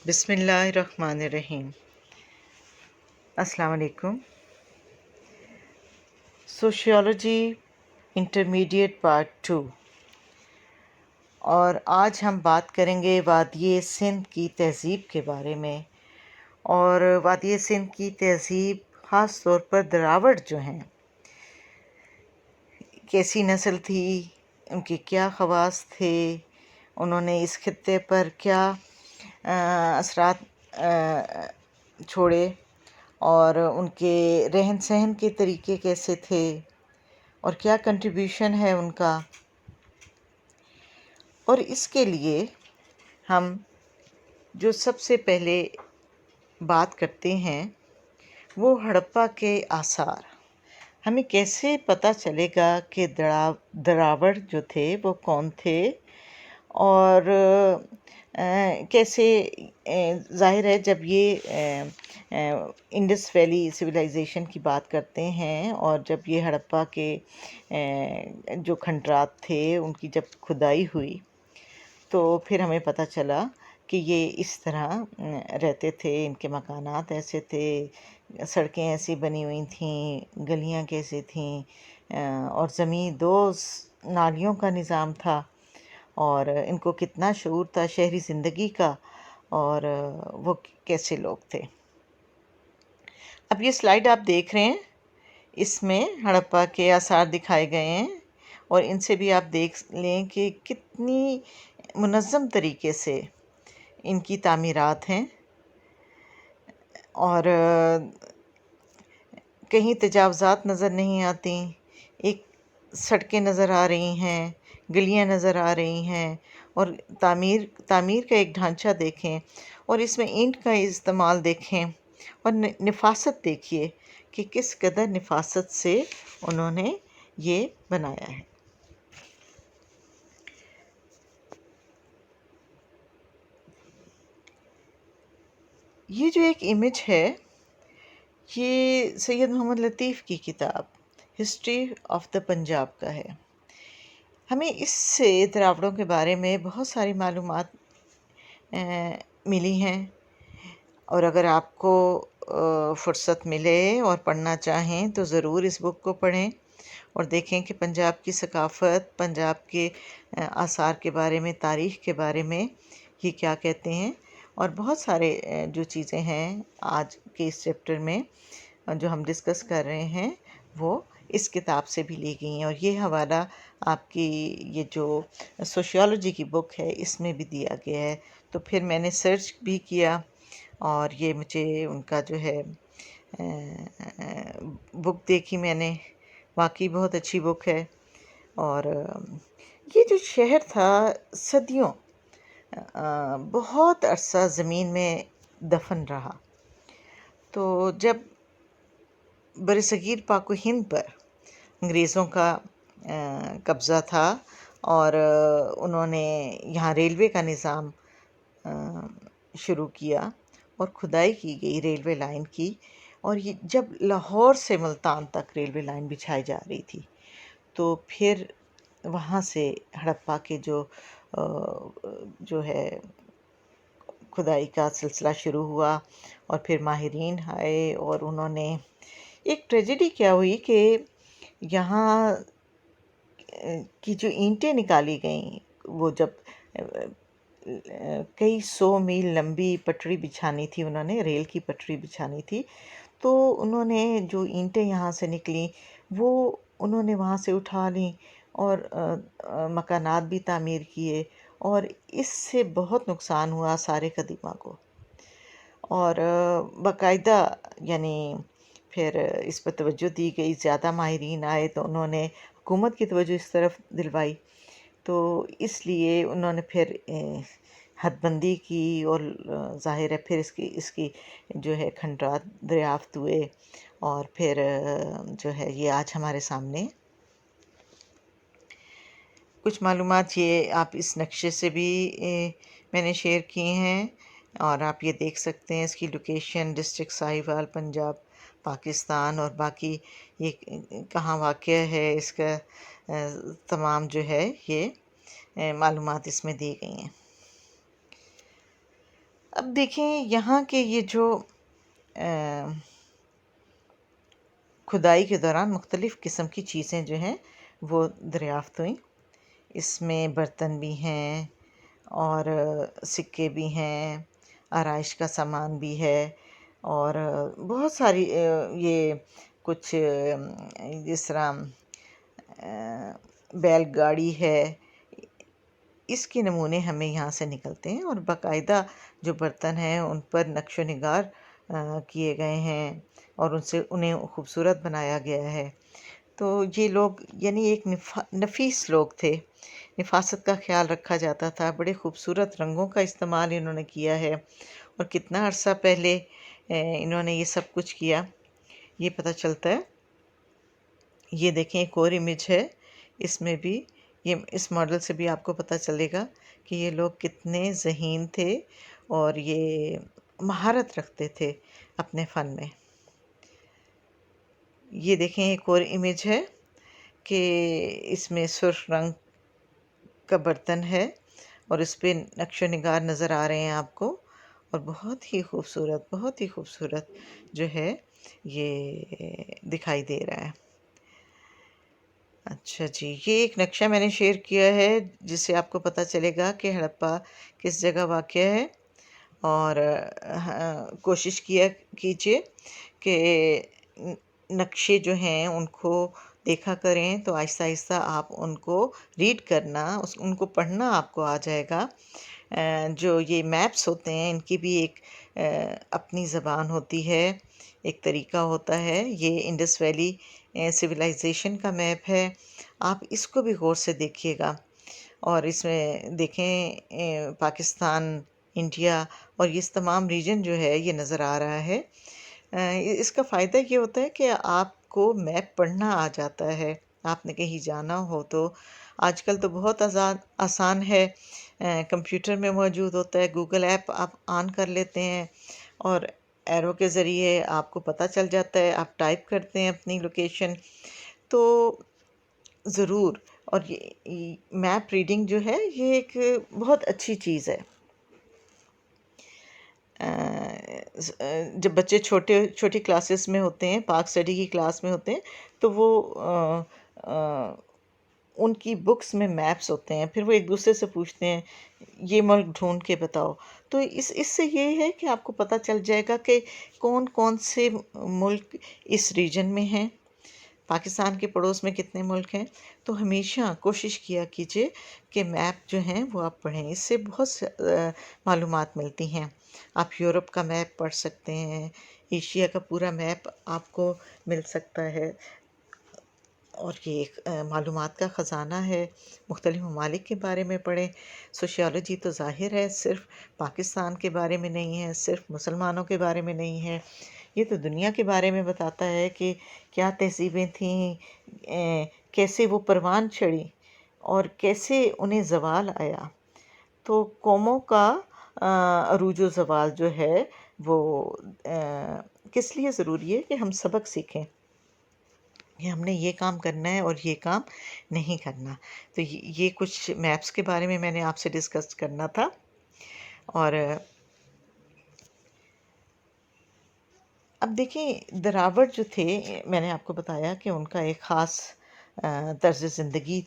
بسم اللہ الرحمن الرحیم۔ السلام علیکم۔ سوشیولوجی انٹرمیڈیٹ پارٹ 2، اور آج ہم بات کریں گے وادی سندھ کی تہذیب کے بارے میں، اور وادی سندھ کی تہذیب خاص طور پر دراوڑ جو ہیں، کیسی نسل تھی، ان کے کیا خواص تھے، انہوں نے اس خطے پر کیا اثرات چھوڑے، اور ان کے رہن سہن کے طریقے کیسے تھے، اور کیا کنٹریبیوشن ہے ان کا۔ اور اس کے لیے ہم جو سب سے پہلے بات کرتے ہیں وہ ہڑپا کے آثار۔ ہمیں کیسے پتہ چلے گا کہ دراوڑ جو تھے وہ کون تھے، اور کیسے ظاہر ہے جب یہ انڈس ویلی سویلائزیشن کی بات کرتے ہیں، اور جب یہ ہڑپا کے جو کھنڈرات تھے ان کی جب کھدائی ہوئی تو پھر ہمیں پتہ چلا کہ یہ اس طرح رہتے تھے، ان کے مکانات ایسے تھے، سڑکیں ایسی بنی ہوئی تھیں، گلیاں کیسے تھیں، اور زمین دوز نالیوں کا نظام تھا، اور ان کو کتنا شعور تھا شہری زندگی کا، اور وہ کیسے لوگ تھے۔ اب یہ سلائیڈ آپ دیکھ رہے ہیں، اس میں ہڑپا کے آثار دکھائے گئے ہیں، اور ان سے بھی آپ دیکھ لیں کہ کتنی منظم طریقے سے ان کی تعمیرات ہیں، اور کہیں تجاوزات نظر نہیں آتی، ایک سڑکیں نظر آ رہی ہیں، گلیاں نظر آ رہی ہیں، اور تعمیر کا ایک ڈھانچہ دیکھیں، اور اس میں اینٹ کا استعمال دیکھیں، اور نفاست دیکھیے کہ کس قدر نفاست سے انہوں نے یہ بنایا ہے۔ یہ جو ایک امیج ہے، یہ سید محمد لطیف کی کتاب ہسٹری آف دا پنجاب کا ہے۔ ہمیں اس سے دراوڑوں کے بارے میں بہت ساری معلومات ملی ہیں، اور اگر آپ کو فرصت ملے اور پڑھنا چاہیں تو ضرور اس بک کو پڑھیں، اور دیکھیں کہ پنجاب کی ثقافت، پنجاب کے آثار کے بارے میں، تاریخ کے بارے میں یہ کیا کہتے ہیں، اور بہت سارے جو چیزیں ہیں آج کے اس چیپٹر میں جو ہم ڈسکس کر رہے ہیں وہ اس کتاب سے بھی لی گئی ہیں، اور یہ حوالہ آپ کی یہ جو سوشیولوجی کی بک ہے اس میں بھی دیا گیا ہے۔ تو پھر میں نے سرچ بھی کیا، اور یہ مجھے ان کا جو ہے بک دیکھی میں نے، واقعی بہت اچھی بک ہے۔ اور یہ جو شہر تھا صدیوں بہت عرصہ زمین میں دفن رہا، تو جب برصغیر پاک و ہند پر انگریزوں کا قبضہ تھا، اور انہوں نے یہاں ریلوے کا نظام شروع کیا، اور کھدائی کی گئی ریلوے لائن کی، اور یہ جب لاہور سے ملتان تک ریلوے لائن بچھائی جا رہی تھی، تو پھر وہاں سے ہڑپا کے جو ہے کھدائی کا سلسلہ شروع ہوا، اور پھر ماہرین آئے، اور انہوں نے ایک ٹریجڈی کیا ہوئی کہ یہاں کی جو اینٹیں نکالی گئیں، وہ جب کئی 100 میل لمبی پٹری بچھانی تھی، انہوں نے ریل کی پٹری بچھانی تھی، تو انہوں نے جو اینٹیں یہاں سے نکلیں وہ انہوں نے وہاں سے اٹھا لیں، اور مکانات بھی تعمیر کیے، اور اس سے بہت نقصان ہوا سارے قدیمہ کو، اور باقاعدہ یعنی پھر اس پر توجہ دی گئی، زیادہ ماہرین آئے تو انہوں نے حکومت کی توجہ اس طرف دلوائی، تو اس لیے انہوں نے پھر حد بندی کی، اور ظاہر ہے پھر اس کی جو ہے کھنڈرات دریافت ہوئے، اور پھر جو ہے یہ آج ہمارے سامنے کچھ معلومات یہ آپ اس نقشے سے بھی میں نے شیئر کی ہیں، اور آپ یہ دیکھ سکتے ہیں اس کی لوکیشن ڈسٹرکٹ ساہیوال، پنجاب، پاکستان، اور باقی یہ کہاں واقع ہے اس کا تمام جو ہے یہ معلومات اس میں دی گئی ہیں۔ اب دیکھیں یہاں کے یہ جو کھدائی کے دوران مختلف قسم کی چیزیں جو ہیں وہ دریافت ہوئیں. اس میں برتن بھی ہیں اور سکے بھی ہیں، آرائش کا سامان بھی ہے، اور بہت ساری یہ کچھ جس طرح بیل گاڑی ہے، اس کے نمونے ہمیں یہاں سے نکلتے ہیں، اور باقاعدہ جو برتن ہیں ان پر نقش و نگار کیے گئے ہیں اور انہیں خوبصورت بنایا گیا ہے. تو یہ لوگ یعنی ایک نفیس لوگ تھے، نفاست کا خیال رکھا جاتا تھا، بڑے خوبصورت رنگوں کا استعمال انہوں نے کیا ہے، اور کتنا عرصہ پہلے انہوں نے یہ سب کچھ کیا یہ پتہ چلتا ہے. یہ دیکھیں ایک اور امیج ہے، اس میں بھی اس ماڈل سے بھی آپ کو پتہ چلے گا کہ یہ لوگ کتنے ذہین تھے اور یہ مہارت رکھتے تھے اپنے فن میں. یہ دیکھیں ایک اور امیج ہے کہ اس میں سرخ رنگ کا برتن ہے اور اس پہ نقش و نگار نظر آ رہے ہیں آپ کو، اور بہت ہی خوبصورت جو ہے یہ دکھائی دے رہا ہے. اچھا جی، یہ ایک نقشہ میں نے شیئر کیا ہے جس سے آپ کو پتہ چلے گا کہ ہڑپا کس جگہ واقع ہے، اور کوشش کیجئے کہ نقشے جو ہیں ان کو دیکھا کریں تو آہستہ آہستہ آپ ان کو ریڈ کرنا، ان کو پڑھنا آپ کو آ جائے گا. جو یہ میپس ہوتے ہیں ان کی بھی ایک اپنی زبان ہوتی ہے، ایک طریقہ ہوتا ہے. یہ انڈس ویلی سویلائزیشن کا میپ ہے، آپ اس کو بھی غور سے دیکھیے گا، اور اس میں دیکھیں پاکستان، انڈیا اور یہ تمام ریجن جو ہے یہ نظر آ رہا ہے. اس کا فائدہ یہ ہوتا ہے کہ آپ کو میپ پڑھنا آ جاتا ہے. آپ نے کہیں جانا ہو تو آج کل تو بہت آسان ہے، کمپیوٹر میں موجود ہوتا ہے، گوگل ایپ آپ آن کر لیتے ہیں اور ایرو کے ذریعے آپ کو پتہ چل جاتا ہے، آپ ٹائپ کرتے ہیں اپنی لوکیشن. تو ضرور، اور یہ میپ ریڈنگ جو ہے یہ ایک بہت اچھی چیز ہے. جب بچے چھوٹی کلاسز میں ہوتے ہیں، پاک اسٹڈی کی کلاس میں ہوتے ہیں، تو وہ ان کی بکس میں میپس ہوتے ہیں، پھر وہ ایک دوسرے سے پوچھتے ہیں یہ ملک ڈھونڈ کے بتاؤ. تو اس سے یہ ہے کہ آپ کو پتہ چل جائے گا کہ کون کون سے ملک اس ریجن میں ہیں، پاکستان کے پڑوس میں کتنے ملک ہیں. تو ہمیشہ کوشش کیا کیجئے کہ میپ جو ہیں وہ آپ پڑھیں، اس سے بہت معلومات ملتی ہیں. آپ یورپ کا میپ پڑھ سکتے ہیں، ایشیا کا پورا میپ آپ کو مل سکتا ہے، اور یہ ایک معلومات کا خزانہ ہے. مختلف ممالک کے بارے میں پڑھیں. سوشیالوجی تو ظاہر ہے صرف پاکستان کے بارے میں نہیں ہے، صرف مسلمانوں کے بارے میں نہیں ہے، یہ تو دنیا کے بارے میں بتاتا ہے کہ کیا تہذیبیں تھیں، کیسے وہ پروان چڑھی اور کیسے انہیں زوال آیا. تو قوموں کا عروج و زوال جو ہے وہ کس لیے ضروری ہے کہ ہم سبق سیکھیں کہ ہم نے یہ کام کرنا ہے اور یہ کام نہیں کرنا. تو یہ کچھ میپس کے بارے میں نے آپ سے ڈسکس کرنا تھا. اور اب دیکھیں دراوڑ جو تھے، میں نے آپ کو بتایا کہ ان کا ایک خاص طرز زندگی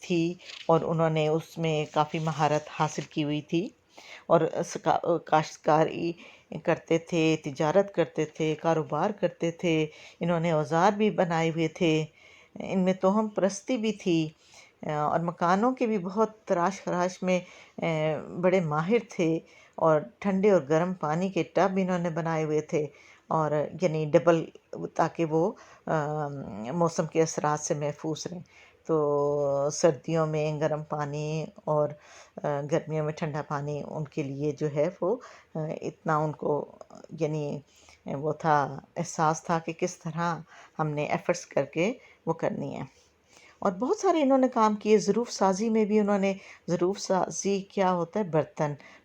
تھی اور انہوں نے اس میں کافی مہارت حاصل کی ہوئی تھی، اور کاشتکاری کرتے تھے، تجارت کرتے تھے، کاروبار کرتے تھے. انہوں نے اوزار بھی بنائے ہوئے تھے، ان میں توہم پرستی بھی تھی، اور مکانوں کے بھی بہت تراش خراش میں بڑے ماہر تھے، اور ٹھنڈے اور گرم پانی کے ٹب انہوں نے بنائے ہوئے تھے، اور یعنی ڈبل، تاکہ وہ موسم کے اثرات سے محفوظ رہیں. تو سردیوں میں گرم پانی اور گرمیوں میں ٹھنڈا پانی ان کے لیے جو ہے وہ اتنا ان کو یعنی وہ تھا، احساس تھا کہ کس طرح ہم نے ایفرٹس کر کے وہ کرنی ہے. اور بہت سارے انہوں نے کام کیے. ظروف سازی میں بھی انہوں نے، ظروف سازی کیا ہوتا ہے؟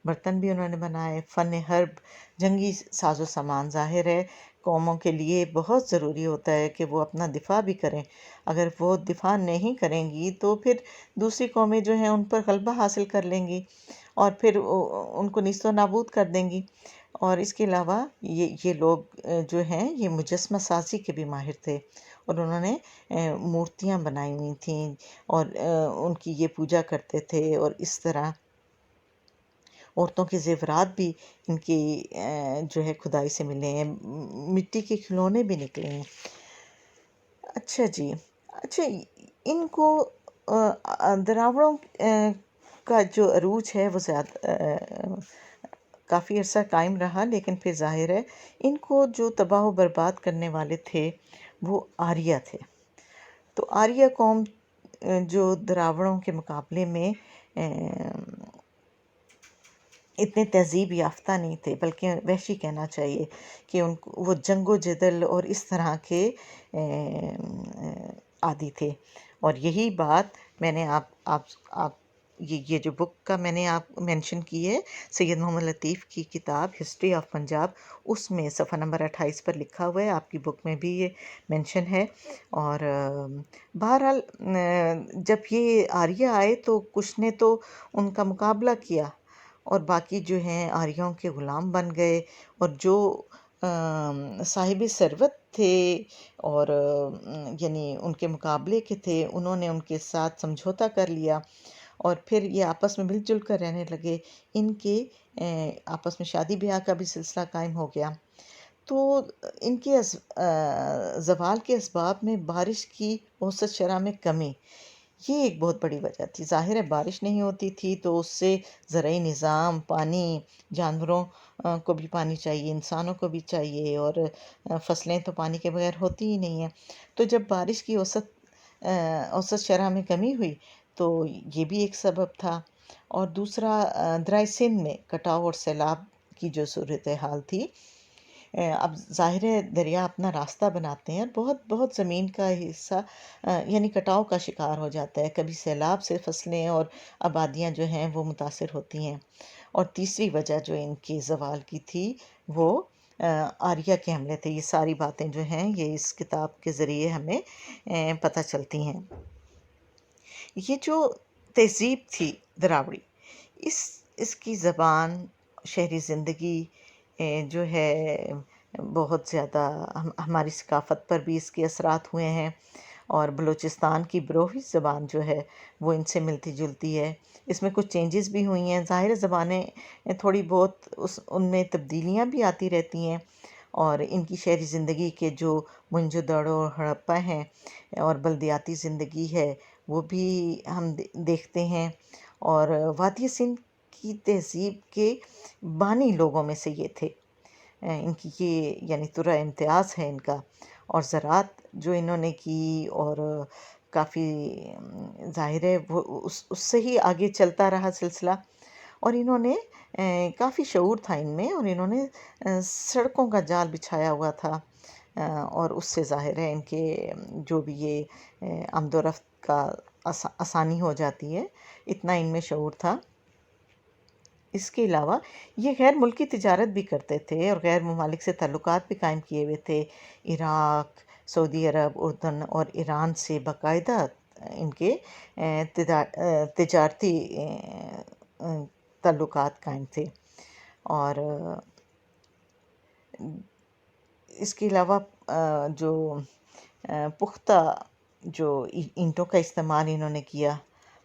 برتن بھی انہوں نے بنائے. فن حرب، جنگی ساز و سامان، ظاہر ہے قوموں کے لیے بہت ضروری ہوتا ہے کہ وہ اپنا دفاع بھی کریں. اگر وہ دفاع نہیں کریں گی تو پھر دوسری قومیں جو ہیں ان پر غلبہ حاصل کر لیں گی اور پھر ان کو نیست و نابود کر دیں گی. اور اس کے علاوہ یہ لوگ جو ہیں یہ مجسمہ سازی کے بھی ماہر تھے، اور انہوں نے مورتیاں بنائی ہوئی تھیں اور ان کی یہ پوجا کرتے تھے. اور اس طرح عورتوں کے زیورات بھی ان کی جو ہے کھدائی سے ملے ہیں، مٹی کے کھلونے بھی نکلے ہیں. اچھا جی، اچھا، ان کو دراوڑوں کا جو عروج ہے وہ زیادہ کافی عرصہ قائم رہا، لیکن پھر ظاہر ہے ان کو جو تباہ و برباد کرنے والے تھے وہ آریہ تھے. تو آریہ قوم جو دراوڑوں کے مقابلے میں اتنے تہذیب یافتہ نہیں تھے، بلکہ وحشی کہنا چاہیے کہ وہ جنگ و جدل اور اس طرح کے عادی تھے. اور یہی بات میں نے آپ یہ جو بک کا میں نے آپ مینشن کی ہے، سید محمد لطیف کی کتاب ہسٹری آف پنجاب، اس میں صفحہ نمبر 28 پر لکھا ہوا ہے. آپ کی بک میں بھی یہ مینشن ہے. اور بہرحال جب یہ آریہ آئے تو کچھ نے تو ان کا مقابلہ کیا، اور باقی جو ہیں آریوں کے غلام بن گئے، اور جو صاحب ثروت تھے اور یعنی ان کے مقابلے کے تھے، انہوں نے ان کے ساتھ سمجھوتا کر لیا اور پھر یہ آپس میں مل جل کر رہنے لگے. ان کے آپس میں شادی بیاہ کا بھی سلسلہ قائم ہو گیا. تو ان کے زوال کے اسباب میں بارش کی اوسط شرح میں کمی، یہ ایک بہت بڑی وجہ تھی. ظاہر ہے بارش نہیں ہوتی تھی تو اس سے زرعی نظام، پانی، جانوروں کو بھی پانی چاہیے، انسانوں کو بھی چاہیے، اور فصلیں تو پانی کے بغیر ہوتی ہی نہیں ہیں. تو جب بارش کی اوسط شرح میں کمی ہوئی تو یہ بھی ایک سبب تھا. اور دوسرا درائے سندھ میں کٹاؤ اور سیلاب کی جو صورتحال تھی. اب ظاہر ہے دریا اپنا راستہ بناتے ہیں اور بہت بہت زمین کا حصہ یعنی کٹاؤ کا شکار ہو جاتا ہے. کبھی سیلاب سے فصلیں اور آبادیاں جو ہیں وہ متاثر ہوتی ہیں. اور تیسری وجہ جو ان کے زوال کی تھی وہ آریہ کے حملے تھے. یہ ساری باتیں جو ہیں یہ اس کتاب کے ذریعے ہمیں پتہ چلتی ہیں. یہ جو تہذیب تھی دراوڑی، اس کی زبان، شہری زندگی جو ہے بہت زیادہ ہماری ثقافت پر بھی اس کے اثرات ہوئے ہیں. اور بلوچستان کی بروہی زبان جو ہے وہ ان سے ملتی جلتی ہے. اس میں کچھ چینجز بھی ہوئی ہیں. ظاہر زبانیں تھوڑی بہت ان میں تبدیلیاں بھی آتی رہتی ہیں. اور ان کی شہری زندگی کے جو منجو دڑو اور ہڑپا ہیں اور بلدیاتی زندگی ہے وہ بھی ہم دیکھتے ہیں. اور وادی سندھ کی تہذیب کے بانی لوگوں میں سے یہ تھے. ان کی یہ یعنی ترا امتیاز ہے ان کا. اور زراعت جو انہوں نے کی اور کافی ظاہر ہے وہ اس سے ہی آگے چلتا رہا سلسلہ. اور انہوں نے کافی شعور تھا ان میں، اور انہوں نے سڑکوں کا جال بچھایا ہوا تھا. اور اس سے ظاہر ہے ان کے جو بھی یہ آمد و رفت کا آسانی ہو جاتی ہے، اتنا ان میں شعور تھا. اس کے علاوہ یہ غیر ملکی تجارت بھی کرتے تھے اور غیر ممالک سے تعلقات بھی قائم کیے ہوئے تھے. عراق، سعودی عرب، اردن اور ایران سے باقاعدہ ان کے تجارتی تعلقات قائم تھے. اور اس کے علاوہ جو پختہ جو اینٹوں کا استعمال انہوں نے کیا،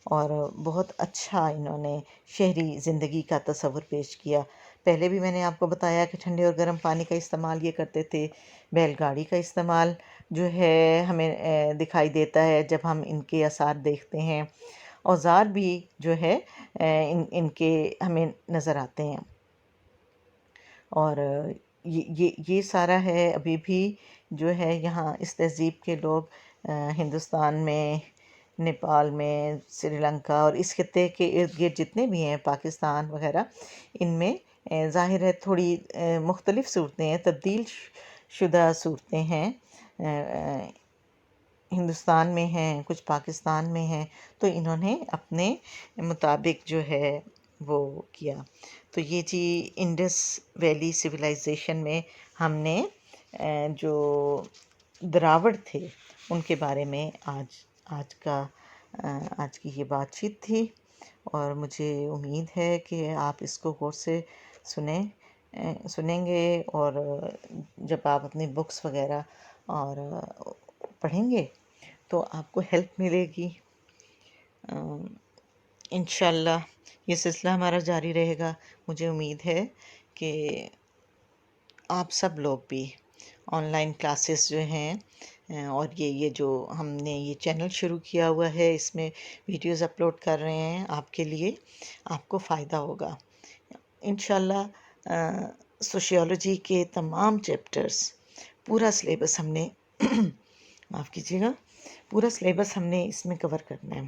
اور بہت اچھا انہوں نے شہری زندگی کا تصور پیش کیا. پہلے بھی میں نے آپ کو بتایا کہ ٹھنڈے اور گرم پانی کا استعمال یہ کرتے تھے. بیل گاڑی کا استعمال جو ہے ہمیں دکھائی دیتا ہے جب ہم ان کے آثار دیکھتے ہیں. اوزار بھی جو ہے ان کے ہمیں نظر آتے ہیں. اور یہ سارا ہے ابھی بھی جو ہے یہاں اس تہذیب کے لوگ ہندوستان میں، نیپال میں، سری لنکا اور اس خطے کے ارد گرد جتنے بھی ہیں، پاکستان وغیرہ، ان میں ظاہر ہے تھوڑی مختلف صورتیں ہیں، تبدیل شدہ صورتیں ہیں. ہندوستان میں ہیں، کچھ پاکستان میں ہیں، تو انہوں نے اپنے مطابق جو ہے وہ کیا. تو یہ جی انڈس ویلی سویلائزیشن میں ہم نے جو دراوڑ تھے ان کے بارے میں آج کی یہ بات چیت تھی، اور مجھے امید ہے کہ آپ اس کو غور سے سنیں گے، اور جب آپ اپنی بکس وغیرہ اور پڑھیں گے تو آپ کو ہیلپ ملے گی۔ انشاءاللہ یہ سلسلہ ہمارا جاری رہے گا۔ مجھے امید ہے کہ آپ سب لوگ بھی آن لائن کلاسز جو ہیں، اور یہ جو ہم نے یہ چینل شروع کیا ہوا ہے، اس میں ویڈیوز اپلوڈ کر رہے ہیں آپ کے لیے، آپ کو فائدہ ہوگا انشاءاللہ۔ سوشیالوجی کے تمام چیپٹرز، پورا سلیبس ہم نے معاف کیجیے گا، پورا سلیبس ہم نے اس میں کور کرنا ہے،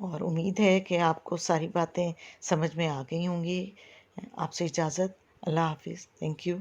اور امید ہے کہ آپ کو ساری باتیں سمجھ میں آ گئی ہوں گی۔ آپ سے اجازت، اللہ حافظ، تھینک یو۔